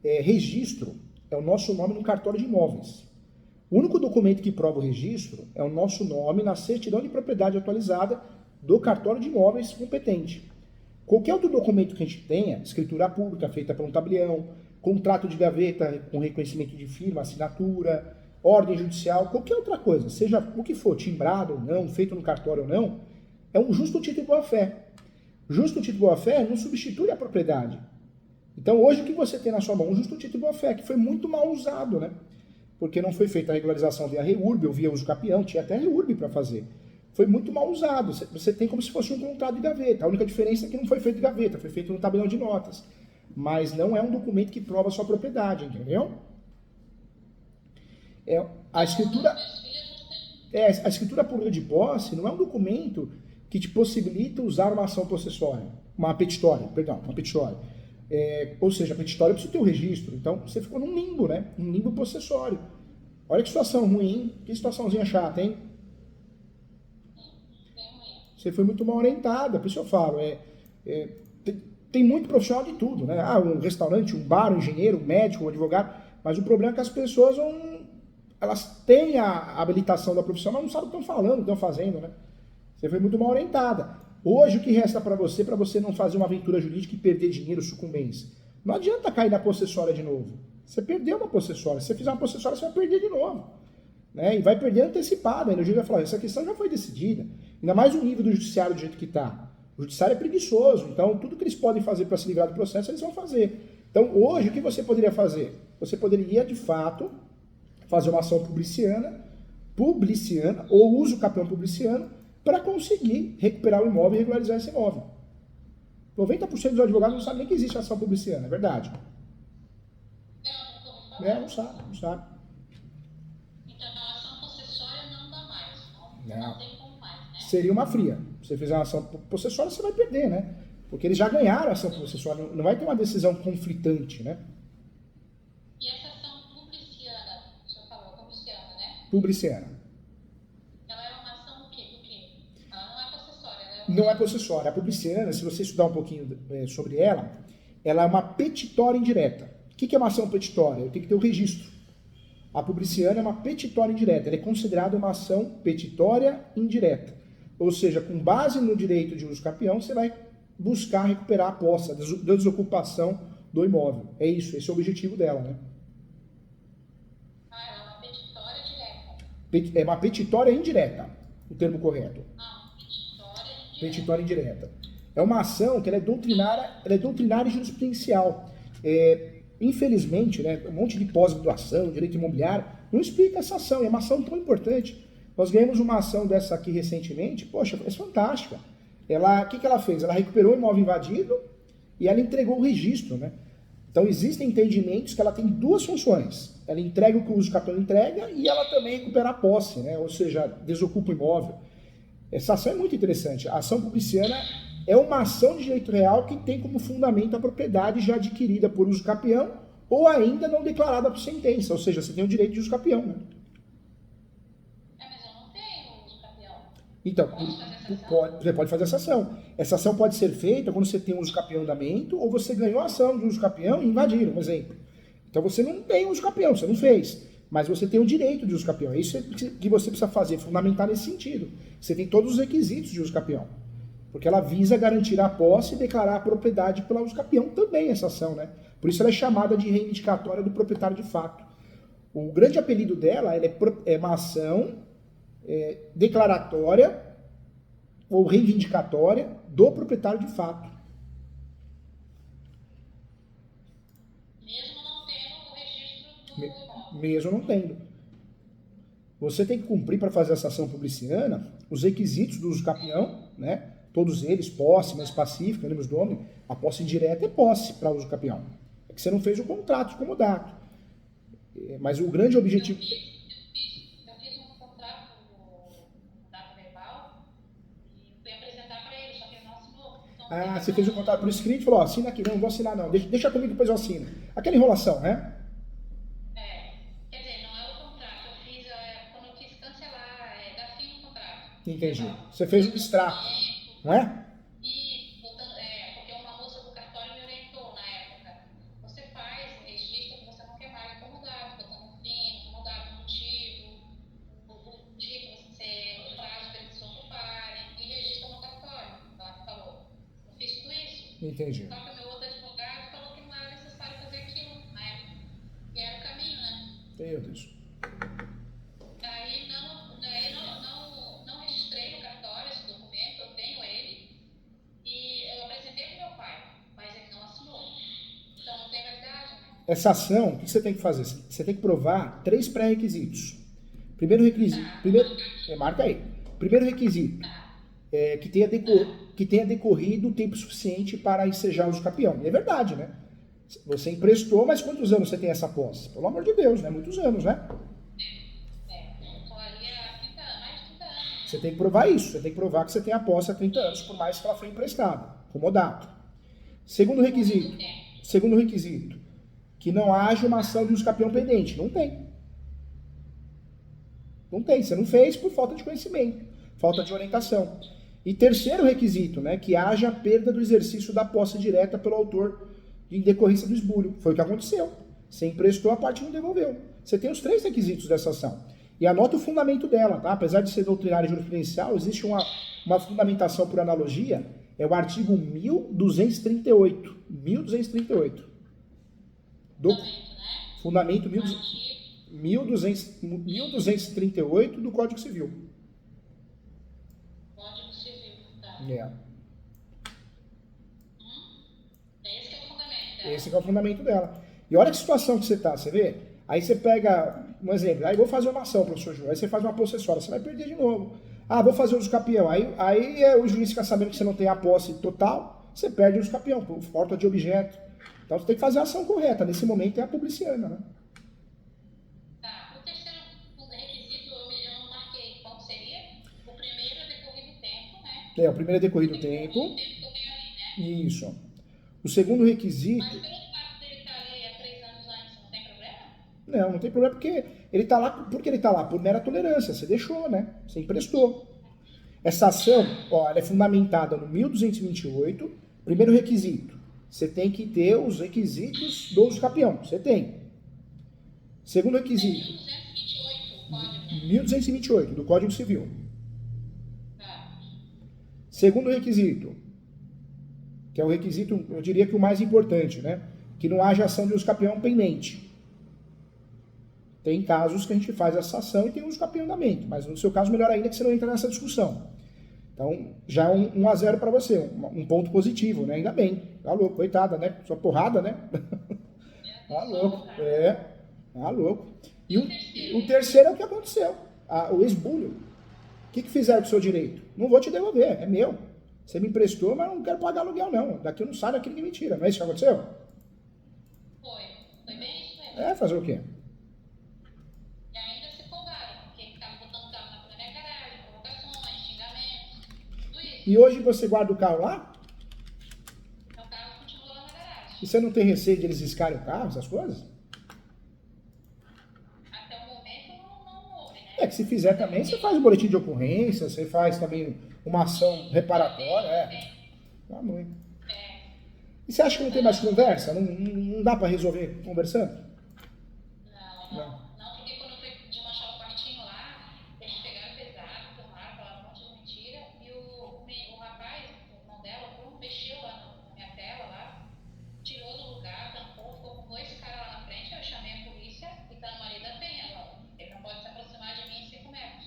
Registro é o nosso nome no cartório de imóveis. O único documento que prova o registro é o nosso nome na certidão de propriedade atualizada do cartório de imóveis competente. Qualquer outro documento que a gente tenha, escritura pública feita por um tabelião, contrato de gaveta com reconhecimento de firma, assinatura, ordem judicial, qualquer outra coisa, seja o que for, timbrado ou não, feito no cartório ou não, é um justo título de boa-fé. Justo título de boa-fé não substitui a propriedade. Então, hoje, o que você tem na sua mão? Um justo título de boa-fé, que foi muito mal usado, né? Porque não foi feita a regularização via REURB ou via uso capião, tinha até REURB para fazer. Foi muito mal usado. Você tem como se fosse um contrato de gaveta. A única diferença é que não foi feito de gaveta, foi feito no tabelião de notas. Mas não é um documento que prova a sua propriedade, entendeu? A escritura pública de posse não é um documento que te possibilita usar uma ação possessória, uma petitória. Ou seja, a petitória precisa ter o registro. Então, você ficou num limbo, né? Um limbo possessório. Olha que situação ruim, que situaçãozinha chata, hein? Você foi muito mal orientada, por isso eu falo. Tem muito profissional de tudo, né? Um restaurante, um bar, um engenheiro, um médico, um advogado. Mas o problema é que as pessoas elas têm a habilitação da profissão, mas não sabem o que estão falando, o que estão fazendo, né? Você foi muito mal orientada. Hoje, o que resta para você não fazer uma aventura jurídica e perder dinheiro, sucumbência? Não adianta cair na possessória de novo. Você perdeu uma possessória. Se você fizer uma possessória, você vai perder de novo. Né? E vai perder antecipado. Ainda o juiz vai falar, essa questão já foi decidida. Ainda mais o nível do judiciário do jeito que está. O judiciário é preguiçoso. Então, tudo que eles podem fazer para se livrar do processo, eles vão fazer. Então, hoje, o que você poderia fazer? Você poderia, de fato, fazer uma ação publiciana, ou uso capião publiciano, para conseguir recuperar o imóvel e regularizar esse imóvel. 90% dos advogados não sabem nem que existe ação publiciana, é verdade. Não sabe. Então, a ação possessória não dá mais. Não tem como mais, né? Seria uma fria. Se você fizer uma ação possessória, você vai perder, né? Porque eles já ganharam a ação possessória, não vai ter uma decisão conflitante, né? E essa ação publiciana, o senhor falou, publiciana, né? Publiciana. Ela é uma ação do quê? Ela não é possessória, né? Não é possessória. A publiciana, se você estudar um pouquinho sobre ela é uma petitória indireta. O que é uma ação petitória? Eu tenho que ter o registro. A publiciana é uma petitória indireta. Ela é considerada uma ação petitória indireta. Ou seja, com base no direito de uso capião, você vai buscar recuperar a posse, a desocupação do imóvel. É isso, esse é o objetivo dela, né? Ela é uma petitória direta. É uma petitória indireta, o termo correto. Petitória indireta. Indireta. É uma ação que ela é doutrinária e jurisprudencial. Infelizmente, né, um monte de pós-graduação, direito imobiliário, não explica essa ação. É uma ação tão importante. Nós ganhamos uma ação dessa aqui recentemente, poxa, é fantástica. O que ela fez? Ela recuperou o imóvel invadido e ela entregou o registro, né? Então existem entendimentos que ela tem duas funções. Ela entrega o que o uso capião entrega e ela também recupera a posse, né? Ou seja, desocupa o imóvel. Essa ação é muito interessante. A ação publiciana é uma ação de direito real que tem como fundamento a propriedade já adquirida por uso capião ou ainda não declarada por sentença. Ou seja, você tem o direito de uso capião, né? Mas eu não tenho uso capião. Então, você pode fazer essa ação. Essa ação pode ser feita quando você tem um uso capião em andamento ou você ganhou a ação de uso capião e invadiram, por exemplo. Então você não tem uso capião, você não fez. Mas você tem o direito de uso capião. É isso que você precisa fazer, fundamentar nesse sentido. Você tem todos os requisitos de uso capião. Porque ela visa garantir a posse e declarar a propriedade pela uso capião também, essa ação, né? Por isso ela é chamada de reivindicatória do proprietário de fato. O grande apelido dela é uma ação declaratória ou reivindicatória do proprietário de fato. Mesmo não tendo o registro do imóvel. Mesmo não tendo. Você tem que cumprir para fazer essa ação publiciana os requisitos do uso capião, né? Todos eles, posse, mais pacífica, lembra os nomes? A posse indireta é posse para uso capião. É que você não fez o contrato de comodato. Mas o grande objetivo... Eu fiz um contrato no dado verbal e fui apresentar para ele, só que ele não assinou. Então, você fez o contrato por escrito e falou, assina aqui, não vou assinar não, deixa comigo depois eu assino. Aquela enrolação, né? Quer dizer, não é o contrato, eu fiz, quando eu quis cancelar, dar fim no contrato. Entendi. Você fez um extrato, não é? Porque uma moça do cartório me orientou na época. Você faz o registro que você não quer mais incomodado, botando fim, incomodado no motivo, o prazo para eles se ocuparem, e registra no cartório. Ela falou. Eu fiz tudo isso. Entendi. Só que o meu outro advogado falou que não era necessário fazer aquilo na época. E era o caminho, né? Meu Deus. Daí não registrei no cartório esse documento, eu tenho ele, e eu apresentei para meu pai, mas ele não assinou. Então não tem validade, né? Essa ação, o que você tem que fazer? Você tem que provar 3 pré-requisitos. Primeiro requisito... marca aí. Primeiro requisito, que tenha decorrido o tempo suficiente para ensejar o uso capião. E é verdade, né? Você emprestou, mas quantos anos você tem essa posse? Pelo amor de Deus, né? Muitos anos, né? Estou ali há 30 anos, mais de 30 anos. Você tem que provar isso. Você tem que provar que você tem a posse há 30 anos, por mais que ela foi emprestada. Comodato. Segundo requisito, que não haja uma ação de uso capião pendente. Não tem. Não tem. Você não fez por falta de conhecimento, falta de orientação. E terceiro requisito, né, que haja perda do exercício da posse direta pelo autor em decorrência do esbulho. Foi o que aconteceu. Você emprestou, a parte não devolveu. Você tem os 3 requisitos dessa ação. E anota o fundamento dela, tá? Apesar de ser doutrinária e jurisprudencial, existe uma fundamentação por analogia, é o artigo 1238. 1238. Do fundamento 1238 do Código Civil. Código Civil, tá. É. Esse que é o fundamento dela. Esse que é o fundamento dela. E olha que situação que você tá, você vê? Aí você pega, um exemplo, aí vou fazer uma ação, professor Ju, aí você faz uma possessória, você vai perder de novo. Ah, vou fazer uso capião. Aí o juiz fica sabendo que você não tem a posse total, você perde o uso capião, por falta de objeto. Então você tem que fazer a ação correta. Nesse momento é a publiciana, né? Tá. O terceiro requisito eu não marquei qual seria. O primeiro é decorrido o tempo, né? É, o primeiro é decorrido o tempo. O tempo que eu tenho ali, né? Isso. O segundo requisito... Mas pelo fato dele estar ali há 3 anos antes, não tem problema? Não tem problema porque ele está lá. Por que ele está lá? Por mera tolerância. Você deixou, né? Você emprestou. Essa ação, ó, ela é fundamentada no 1228. Primeiro requisito. Você tem que ter os requisitos do uso capião. Você tem. Segundo requisito. 1228, o código. 1228, do Código Civil. Tá. Segundo requisito, que é o requisito, eu diria que o mais importante, né? Que não haja ação de uso capião pendente. Tem casos que a gente faz essa ação e tem uso capião em andamento, mas no seu caso, melhor ainda que você não entra nessa discussão. Então, já é 1-0 para você, um ponto positivo, né? Ainda bem. Tá louco, coitada, né? Sua porrada, né? Tá louco, tá louco. E o terceiro é o que aconteceu, o esbulho. O que fizeram com o seu direito? Não vou te devolver, é meu. Você me emprestou, mas eu não quero pagar aluguel, não. Daqui eu não saio, daqui ninguém me tira. Não é isso que aconteceu? Foi bem isso mesmo. É, fazer o quê? E ainda se folgaram, porque ficavam botando carro na minha garagem, provocações, xingamentos, tudo isso. E hoje você guarda o carro lá? Então o carro continua lá na garagem. E você não tem receio de eles riscarem o carro, essas coisas? Até o momento não houve, né? É que se fizer também, você faz um boletim de ocorrência, você faz também uma ação reparatória, Tá muito. E você acha que não tem mais conversa? Não dá pra resolver conversando? Não, porque quando eu fui desmanchar o quartinho lá, eles pegaram pesado, tomaram, falaram um monte de mentira, e o rapaz, o irmão dela, mexeu lá na minha tela, lá, tirou do lugar, tampou, ficou com 2 caras lá na frente, eu chamei a polícia e tá no marido da penha, ó. Ele não pode se aproximar de mim em 5 metros.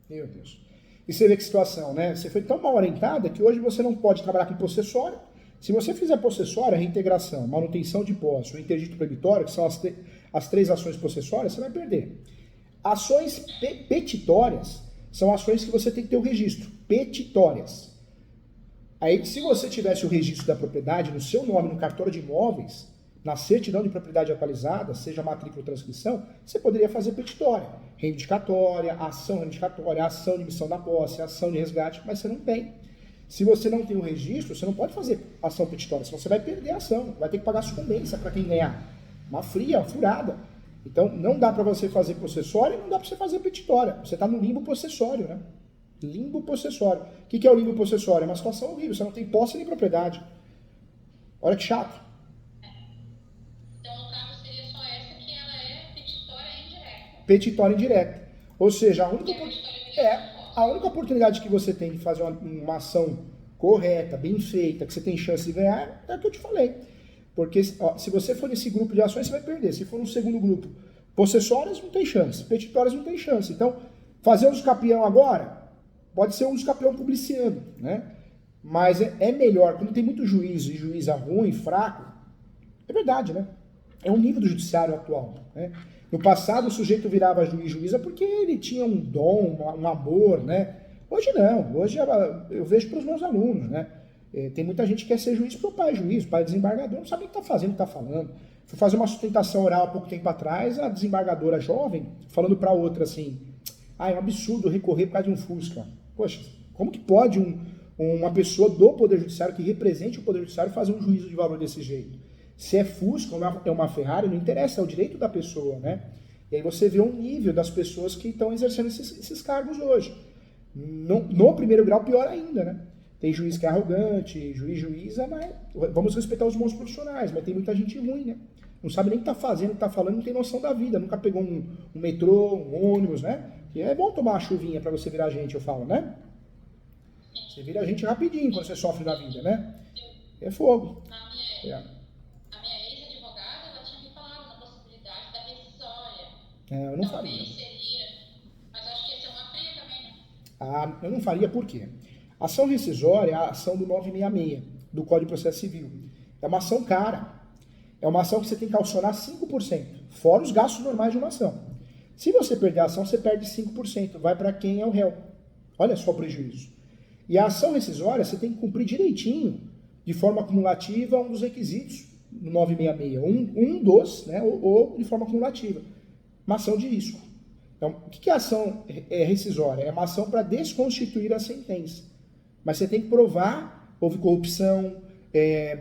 Meu Deus. E você vê que situação, né? Você foi tão mal orientada que hoje você não pode trabalhar com possessória. Se você fizer possessória, reintegração, manutenção de posse ou interdito proibitório, que são as 3 ações possessórias, você vai perder. Ações petitórias são ações que você tem que ter o registro. Petitórias. Aí, se você tivesse o registro da propriedade no seu nome no cartório de imóveis, na certidão de propriedade atualizada, seja matrícula ou transcrição, você poderia fazer petitória, reivindicatória, ação reivindicatória, ação de emissão da posse, ação de resgate, mas você não tem. Se você não tem o registro, você não pode fazer ação petitória, senão você vai perder a ação, vai ter que pagar sucumbência para quem ganhar. Uma fria, uma furada. Então, não dá para você fazer possessória e não dá para você fazer petitória. Você está no limbo possessório, né? Limbo possessório. O que é o limbo possessório? É uma situação horrível, você não tem posse nem propriedade. Olha que chato. Então, no caso, seria só essa que ela é petitória indireta. Petitória indireta. Ou seja, A a única oportunidade que você tem de fazer uma ação correta, bem feita, que você tem chance de ganhar, é o que eu te falei. Porque ó, se você for nesse grupo de ações, você vai perder. Se for no segundo grupo, possessórias não tem chance, petitórias não tem chance. Então, fazer uso capião agora, pode ser um uso capião publiciano, né? Mas é melhor, como tem muito juiz e juiz ruim, fraco, é verdade, né? É um nível do judiciário atual, né? No passado, o sujeito virava juíza porque ele tinha um dom, um amor, né? Hoje não. Hoje eu vejo para os meus alunos, né? Tem muita gente que quer ser juiz porque o pai é juiz, o pai é desembargador, não sabe o que está fazendo, o que está falando. Fui fazer uma sustentação oral há pouco tempo atrás, a desembargadora jovem, falando para outra assim, Ah, é um absurdo recorrer por causa de um Fusca. Poxa, como que pode uma pessoa do Poder Judiciário, que represente o Poder Judiciário, fazer um juízo de valor desse jeito? Se é Fusca ou é uma Ferrari, não interessa, é o direito da pessoa, né? E aí você vê o nível das pessoas que estão exercendo esses cargos hoje. No primeiro grau, pior ainda, né? Tem juiz que é arrogante, juíza, mas vamos respeitar os bons profissionais, mas tem muita gente ruim, né? Não sabe nem o que está fazendo, o que está falando, não tem noção da vida, nunca pegou um metrô, um ônibus, né? E é bom tomar uma chuvinha para você virar gente, eu falo, né? Você vira gente rapidinho quando você sofre na vida, né? É fogo. A minha ex-advogada, ela tinha me falado na possibilidade da rescisória. Eu não faria. Talvez seria, mas acho que ia ser uma fria também, né? Ah, eu não faria por quê? Ação rescisória é a ação do 966, do Código de Processo Civil. É uma ação cara. É uma ação que você tem que calcionar 5%, fora os gastos normais de uma ação. Se você perder a ação, você perde 5%, vai para quem é o réu. Olha só o prejuízo. E a ação rescisória, você tem que cumprir direitinho, de forma acumulativa, um dos requisitos do 966. Um dos, né, ou de forma acumulativa. Uma ação de risco. Então, o que é ação rescisória? É uma ação para desconstituir a sentença. Mas você tem que provar, houve corrupção,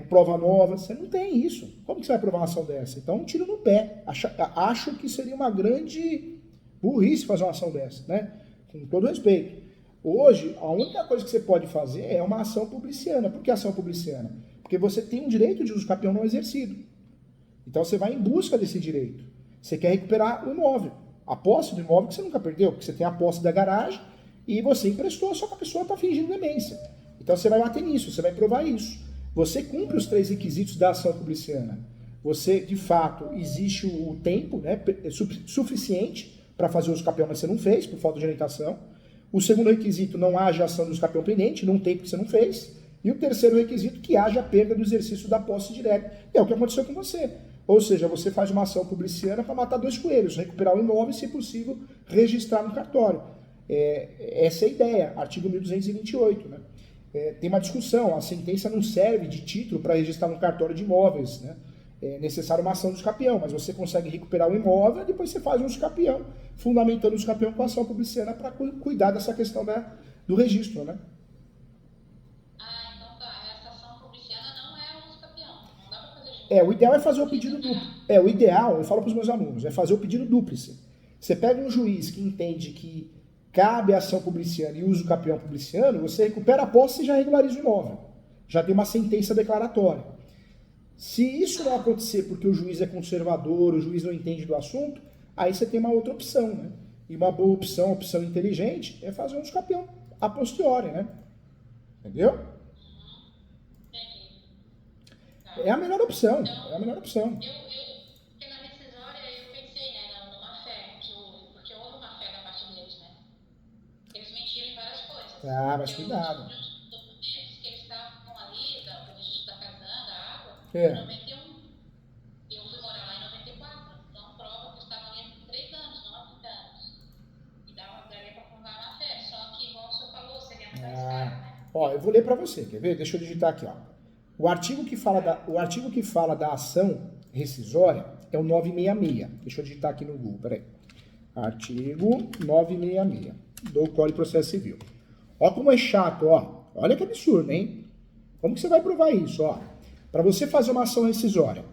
prova nova, você não tem isso. Como que você vai provar uma ação dessa? Então, um tiro no pé. Acho que seria uma grande burrice fazer uma ação dessa, né? Com todo respeito. Hoje, a única coisa que você pode fazer é uma ação publiciana. Por que ação publiciana? Porque você tem um direito de uso capião não exercido. Então, você vai em busca desse direito. Você quer recuperar o imóvel. A posse do imóvel que você nunca perdeu, porque você tem a posse da garagem e você emprestou, só que a pessoa está fingindo demência. Então, você vai bater nisso, você vai provar isso. Você cumpre os 3 requisitos da ação publiciana. Você, de fato, existe o tempo, né, suficiente para fazer o uso capião, mas você não fez, por falta de orientação. O segundo requisito, não haja ação do uso capião pendente, não tem porque você não fez. E o terceiro requisito, que haja perda do exercício da posse direta. É o que aconteceu com você. Ou seja, você faz uma ação publiciana para matar 2 coelhos, recuperar o imóvel e, se possível, registrar no cartório. Essa é a ideia, artigo 1228, né? Tem uma discussão, a sentença não serve de título para registrar no cartório de imóveis, né? É necessário uma ação do escapião, mas você consegue recuperar o imóvel e depois você faz um escapião, fundamentando o escapião com a ação publiciana para cuidar dessa questão do registro, né? Então tá, essa ação publiciana não é um escapião, não dá para fazer o ideal é fazer o pedido duplo. O ideal, eu falo para os meus alunos, é fazer o pedido dúplice. Você pega um juiz que entende que cabe a ação publiciana e usa o capião publiciano, você recupera a posse e já regulariza o imóvel. Já tem uma sentença declaratória. Se isso não acontecer porque o juiz é conservador, o juiz não entende do assunto, aí você tem uma outra opção, né? E uma boa opção inteligente, é fazer um escapião a posteriori, né? Entendeu? É a melhor opção, é a melhor opção. Porque na rescisória eu pensei, né, numa fé, porque houve uma fé da parte deles, né? Eles mentiram em várias coisas. Ah, mas cuidado. Os documentos que eles estavam ali, o registro da casando, da água, É. 91. Eu fui morar lá em 94. Então prova que eu estava ali há 3 anos, não há 30 anos. E daria para fundar na fé. Só que, igual o senhor falou, seria muito arriscado, né? Ó, eu vou ler para você, quer ver? Deixa eu digitar aqui, ó. O artigo que fala da ação rescisória é o 966. Deixa eu digitar aqui no Google, peraí. Artigo 966 do Código de Processo Civil. Ó como é chato, ó. Olha que absurdo, hein? Como que você vai provar isso, ó? Para você fazer uma ação rescisória,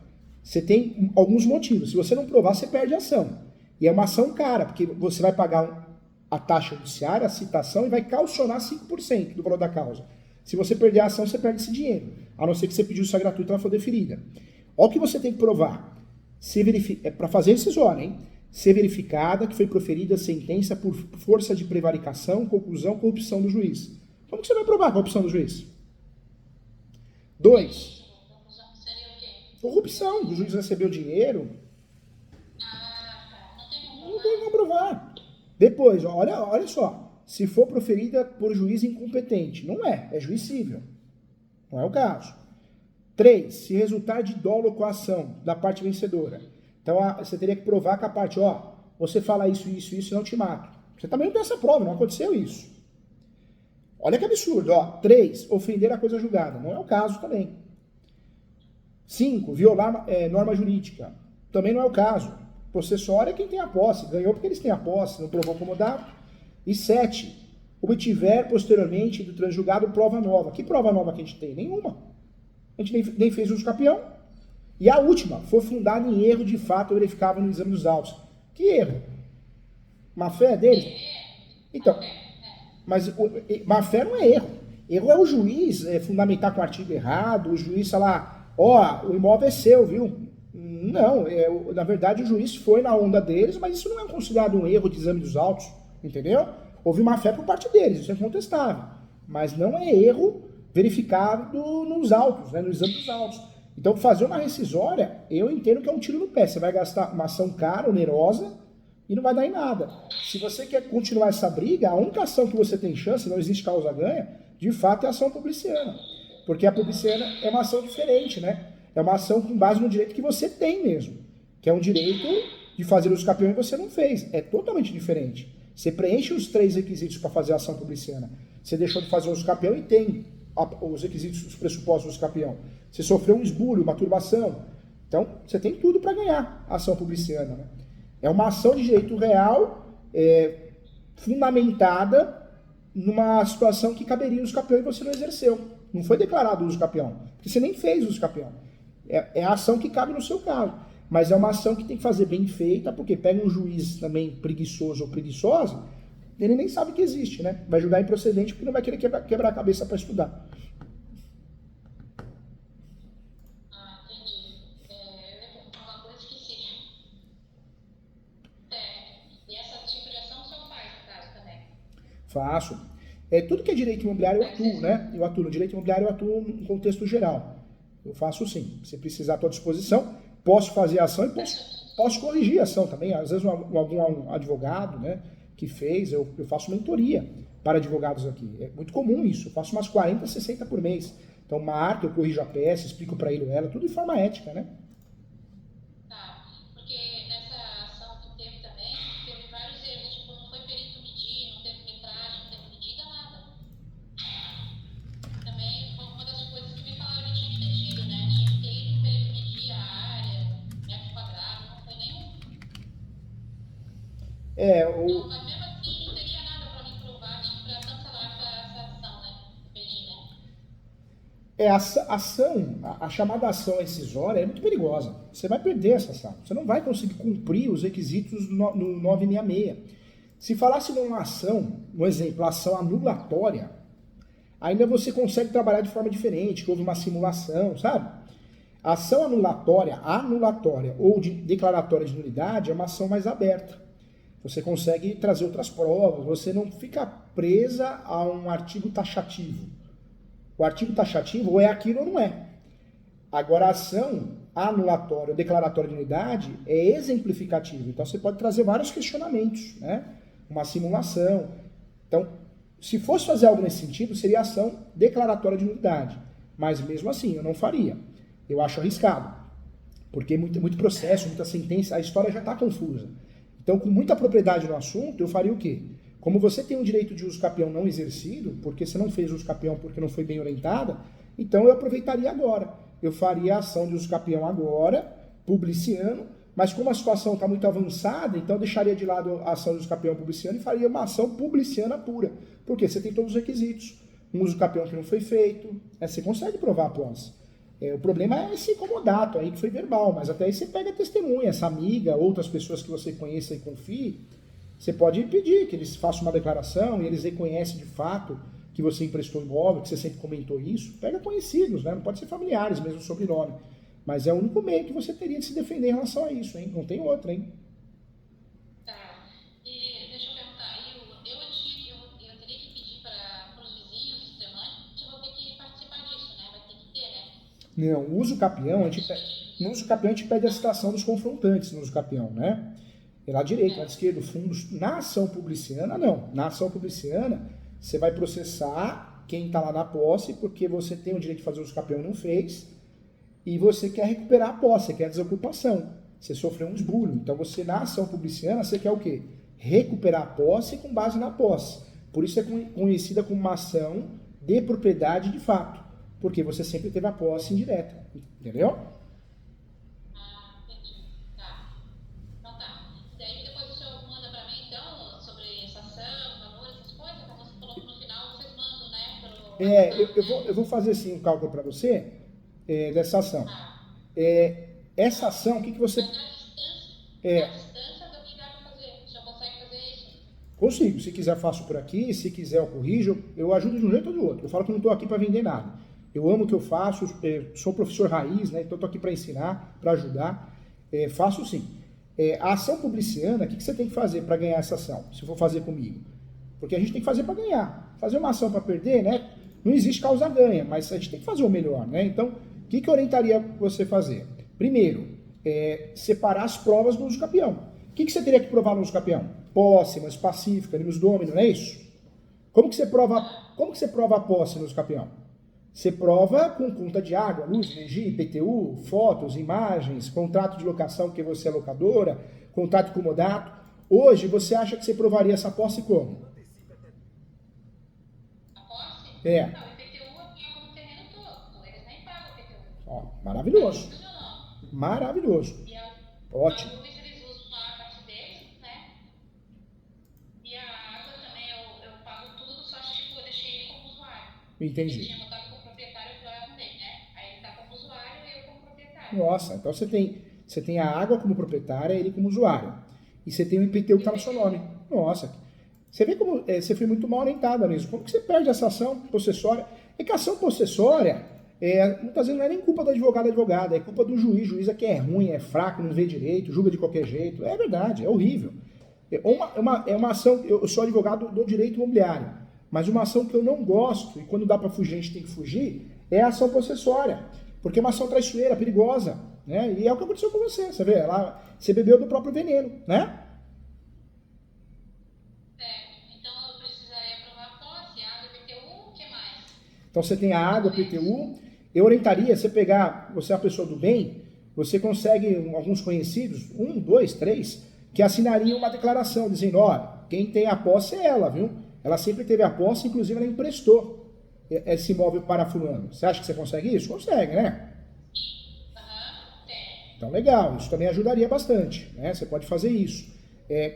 você tem alguns motivos. Se você não provar, você perde a ação. E é uma ação cara, porque você vai pagar a taxa judiciária, a citação, e vai calcionar 5% do valor da causa. Se você perder a ação, você perde esse dinheiro. A não ser que você pediu isso gratuito e ela for deferida. Olha o que você tem que provar. Para fazer rescisória, hein? Ser verificada que foi proferida sentença por força de prevaricação, conclusão, corrupção do juiz. Como que você vai provar a corrupção do juiz? 2. Seria o quê? Corrupção. O juiz recebeu dinheiro. Não tem como Não tem como provar. Depois, olha só. Se for proferida por juiz incompetente. Não é juiz civil. Não é o caso. 3. Se resultar de dolo ou coação da parte vencedora. Então, você teria que provar que a parte, você fala isso, não te mato. Você também não tem essa prova, não aconteceu isso. Olha que absurdo, 3. Ofender a coisa julgada. Não é o caso também. 5. Violar norma jurídica. Também não é o caso. Possessório é quem tem a posse. Ganhou porque eles têm a posse, não provou como dá. E 7, obtiver posteriormente do transjugado prova nova. Que prova nova que a gente tem? Nenhuma. A gente nem fez uso capião. E a última, for fundada em erro de fato verificável no exame dos autos. Que erro? Má fé deles? Então, mas má-fé não é erro. Erro é o juiz fundamentar com o artigo errado, o juiz falar, ó, o imóvel é seu, viu? Não, na verdade o juiz foi na onda deles, mas isso não é considerado um erro de exame dos autos, entendeu? Houve má-fé por parte deles, isso é contestável. Mas não é erro verificado nos autos, né, no exame dos autos. Então, fazer uma rescisória, eu entendo que é um tiro no pé. Você vai gastar uma ação cara, onerosa, e não vai dar em nada. Se você quer continuar essa briga, a única ação que você tem chance, não existe causa-ganha, de fato é a ação publiciana. Porque a publiciana é uma ação diferente, né? É uma ação com base no direito que você tem mesmo. Que é um direito de fazer uso capião e você não fez. É totalmente diferente. Você preenche os 3 requisitos para fazer a ação publiciana. Você deixou de fazer uso capião e tem os requisitos, os pressupostos do uso capião. Você sofreu um esbulho, uma turbação. Então, você tem tudo para ganhar a ação publiciana, né? É uma ação de direito real fundamentada numa situação que caberia uso capião e você não exerceu. Não foi declarado uso capião, porque você nem fez uso capião. É a ação que cabe no seu caso. Mas é uma ação que tem que fazer bem feita, porque pega um juiz também preguiçoso ou preguiçosa, ele nem sabe que existe, né? Vai julgar improcedente porque não vai querer quebrar a cabeça para estudar. Faço. Tudo que é direito imobiliário eu atuo, né? Eu atuo no direito imobiliário, eu atuo no contexto geral. Eu faço sim. Se precisar, estou à disposição. Posso fazer a ação e posso corrigir a ação também. Às vezes algum advogado, né, que fez, eu faço mentoria para advogados aqui. É muito comum isso. Eu faço umas 40, 60 por mês. Então marco, eu corrijo a peça, explico para ele ou ela, tudo de forma ética, né? Então, mas mesmo assim, não teria nada para me provar, tipo, para cancelar essa ação, né? Pedir, né? A ação, a chamada ação rescisória é muito perigosa. Você vai perder essa ação. Você não vai conseguir cumprir os requisitos no 966. Se falasse numa ação, um exemplo, ação anulatória, ainda você consegue trabalhar de forma diferente, que houve uma simulação, sabe? A ação anulatória ou declaratória de nulidade é uma ação mais aberta. Você consegue trazer outras provas, você não fica presa a um artigo taxativo. O artigo taxativo ou é aquilo ou não é. Agora, a ação anulatória ou declaratória de nulidade é exemplificativa. Então, você pode trazer vários questionamentos, né? Uma simulação. Então, se fosse fazer algo nesse sentido, seria ação declaratória de nulidade. Mas, mesmo assim, eu não faria. Eu acho arriscado. Porque muito processo, muita sentença, a história já está confusa. Então, com muita propriedade no assunto, eu faria o quê? Como você tem um direito de uso capião não exercido, porque você não fez uso capião porque não foi bem orientada, então eu aproveitaria agora. Eu faria a ação de uso capião agora, publiciano, mas como a situação está muito avançada, então eu deixaria de lado a ação de uso capião publiciano e faria uma ação publiciana pura. Porque você tem todos os requisitos. Um uso capião que não foi feito, você consegue provar a posse. O problema é esse incomodato aí que foi verbal, mas até aí você pega testemunha, essa amiga, outras pessoas que você conheça e confie, você pode pedir que eles façam uma declaração e eles reconhecem de fato que você emprestou imóvel, que você sempre comentou isso. Pega conhecidos, né? Não pode ser familiares, mesmo sobrenome. Mas é o único meio que você teria de se defender em relação a isso, hein? Não tem outra, hein? Tá. E deixa eu perguntar, eu teria que pedir para os vizinhos extremantes, eu vou ter que participar disso, né? Vai ter que ter, né? Não, o uso capião, no uso capião a gente pede a citação dos confrontantes no uso capião, né? É lá direito, lá esquerdo, fundos. Na ação publiciana, não. Na ação publiciana, você vai processar quem está lá na posse, porque você tem o direito de fazer uso capião e não fez, e você quer recuperar a posse, você quer a desocupação. Você sofreu um esbulho. Então, você na ação publiciana, você quer o quê? Recuperar a posse com base na posse. Por isso é conhecida como uma ação de propriedade de fato. Porque você sempre teve a posse indireta. Entendeu? Entendi. Tá. Então tá. E daí depois o senhor manda para mim, então, sobre essa ação, Eu vou fazer assim um cálculo para você dessa ação. Essa ação, o que você... A distância do que dá para fazer. Já consegue fazer isso? Consigo. Se quiser, faço por aqui. Se quiser, eu corrijo. Eu ajudo de um jeito ou de outro. Eu falo que não estou aqui para vender nada. Eu amo o que eu faço. Sou professor raiz, né? Então estou aqui para ensinar, para ajudar. Faço sim. A ação publiciana, o que você tem que fazer para ganhar essa ação? Se for fazer comigo. Porque a gente tem que fazer para ganhar. Fazer uma ação para perder, né? Não existe causa ganha, mas a gente tem que fazer o melhor, né? Então, o que eu orientaria você fazer? Primeiro, separar as provas do uso campeão. O que você teria que provar no uso campeão? Posse, mas pacífica, animus domini, não é isso? Como que você prova a posse no uso campeão? Você prova com conta de água, luz, energia, IPTU, fotos, imagens, contrato de locação que você é locadora, contrato comodato. Hoje, você acha que você provaria essa posse como? A posse? É. Não, o IPTU aqui é como terreno todo. Eles nem pagam o IPTU. Ó, maravilhoso. Não, não. Maravilhoso. E Ótimo. a luz eles usam a parte deles, né? E a água também eu pago tudo, só que tipo, eu deixei ele como usuário. Ele Entendi. tinha montado como proprietário, eu arrumei, né? Aí ele tá como usuário e eu como proprietário. Nossa, então você tem a água como proprietária e ele como usuário. E você tem o IPTU que está no seu nome. Nossa, você vê como você foi muito mal orientada mesmo. Como que você perde essa ação possessória? É que a ação possessória, muitas vezes não é nem culpa do advogado, é culpa do juiz. O juiz é que é ruim, é fraco, não vê direito, julga de qualquer jeito. É verdade, é horrível. É uma ação, eu sou advogado do direito imobiliário, mas uma ação que eu não gosto, e quando dá para fugir, a gente tem que fugir, é a ação possessória. Porque é uma ação traiçoeira, perigosa, né? E é o que aconteceu com você, você vê, você bebeu do próprio veneno, né? Certo. Então eu precisaria provar a posse, água, IPTU, o que mais? Então você tem a água, PTU. Eu orientaria você pegar, você é uma pessoa do bem, você consegue alguns conhecidos, um, dois, três, que assinariam uma declaração dizendo, ó, quem tem a posse é ela, viu? Ela sempre teve a posse, inclusive ela emprestou esse imóvel para fulano. Você acha que você consegue isso? Consegue, né? Aham, tem. Então legal, isso também ajudaria bastante, né? Você pode fazer isso.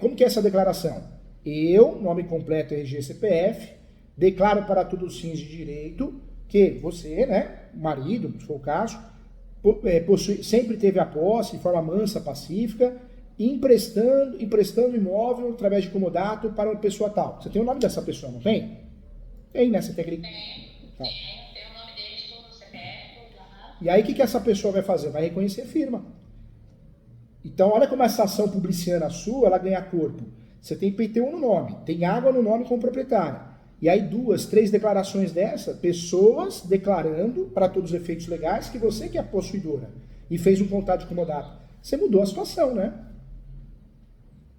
Como que é essa declaração? Eu, nome completo RG CPF, declaro para todos os fins de direito que você, né, o marido, se for o caso, sempre teve a posse de forma mansa, pacífica, emprestando imóvel através de comodato para uma pessoa tal. Você tem o nome dessa pessoa, não tem? Tem, né? Você tem aquele... Então. Tem o nome deles, tudo, CPF, tudo. Aham. E aí o que essa pessoa vai fazer? Vai reconhecer a firma. Então, olha como essa ação publiciana sua, ela ganha corpo. Você tem IPTU no nome, tem água no nome como proprietária. E aí 2, 3 declarações dessa, pessoas declarando, para todos os efeitos legais, que você que é a possuidora e fez um contrato de comodato. Você mudou a situação, né?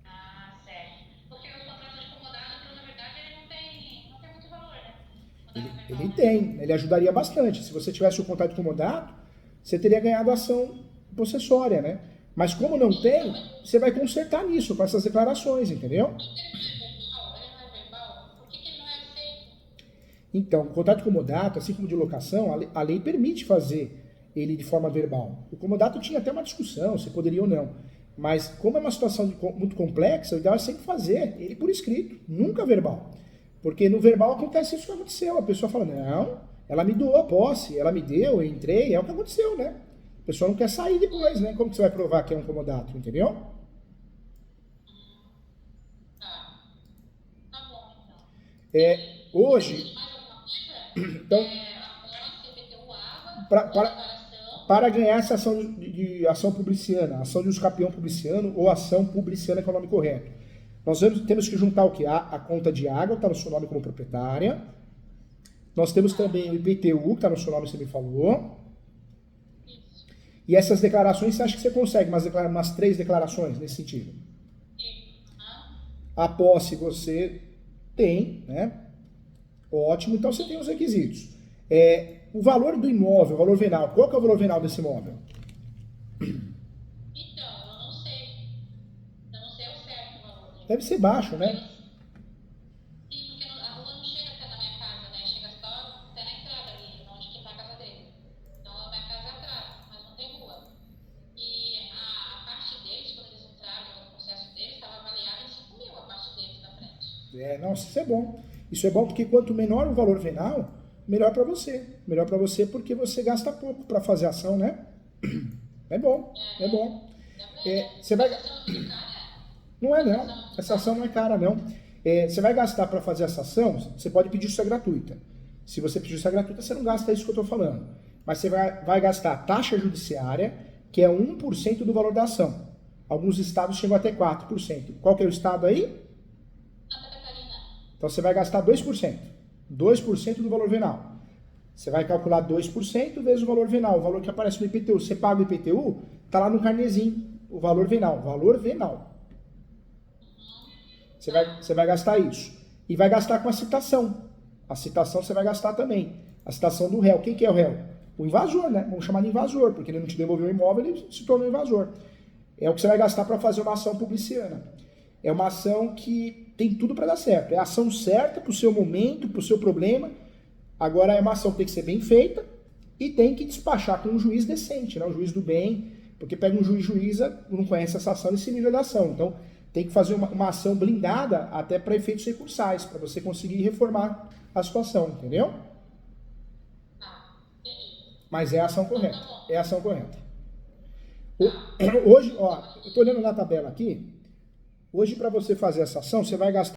Ah, certo. Porque os contratos de comodato, na verdade, ele não tem muito valor, né? Ele tem, ele ajudaria bastante. Se você tivesse o contrato de comodato, você teria ganhado a ação possessória, né? Mas como não tem, você vai consertar nisso, com essas declarações, entendeu? Ele não é verbal? Por que ele não é aceito? Então, o contrato de comodato, assim como de locação, a lei permite fazer ele de forma verbal. O comodato tinha até uma discussão, se poderia ou não. Mas como é uma situação muito complexa, o ideal é sempre fazer ele por escrito, nunca verbal. Porque no verbal acontece isso que aconteceu. A pessoa fala, não, ela me doou a posse, ela me deu, eu entrei, é o que aconteceu, né? A pessoa não quer sair depois, né? Como que você vai provar que é um comodato, entendeu? Tá. Tá bom, então. Hoje, Mais alguma coisa? então, A posse, IPTU, água, para declaração. para ganhar essa ação de ação publiciana, ação de uso capião publiciano ou ação publiciana, que é o nome correto, nós temos que juntar o que? A conta de água, que está no seu nome como proprietária. Nós temos também o IPTU, que está no seu nome, você me falou. Isso. E essas declarações, você acha que você consegue umas 3 declarações nesse sentido? A posse você tem, né? Ótimo, então você tem os requisitos. O valor do imóvel, o valor venal, qual que é o valor venal desse imóvel? Então, eu não sei. Eu não sei o certo o valor dele. Deve ser baixo, né? Sim, porque a rua não chega até na minha casa, né? Chega só até na entrada ali, onde que tá a casa dele. Então a minha casa é atrás, mas não tem rua. E a parte deles, quando eles entraram no processo deles, estava avaliada em 5 mil a parte deles da frente. Nossa, isso é bom. Isso é bom porque quanto menor o valor venal, melhor para você. Melhor para você porque você gasta pouco para fazer ação, né? É bom, é bom. Você vai... Não é não, essa ação não é cara não. Você vai gastar para fazer essa ação, você pode pedir isso é gratuita. Se você pedir isso é gratuita, você não gasta isso que eu estou falando. Mas você vai gastar taxa judiciária, que é 1% do valor da ação. Alguns estados chegam até 4%. Qual que é o estado aí? Santa Catarina. Então você vai gastar 2%. 2% do valor venal. Você vai calcular 2% vezes o valor venal, o valor que aparece no IPTU. Você paga o IPTU, está lá no carnezinho, o valor venal. Valor venal. Você vai gastar isso. E vai gastar com a citação. A citação você vai gastar também. A citação do réu. Quem que é o réu? O invasor, né? Vamos chamar de invasor, porque ele não te devolveu o imóvel, ele se tornou invasor. É o que você vai gastar para fazer uma ação publiciana. É uma ação que tem tudo para dar certo. É a ação certa para o seu momento, para o seu problema. Agora é uma ação que tem que ser bem feita e tem que despachar com um juiz decente, né? Um juiz do bem, porque pega um juíza, não conhece essa ação e se livra da ação. Então tem que fazer uma ação blindada até para efeitos recursais, para você conseguir reformar a situação, entendeu? Mas é a ação correta. É a ação correta. Hoje, ó, eu estou olhando na tabela aqui. Hoje, para você fazer essa ação, você vai gastar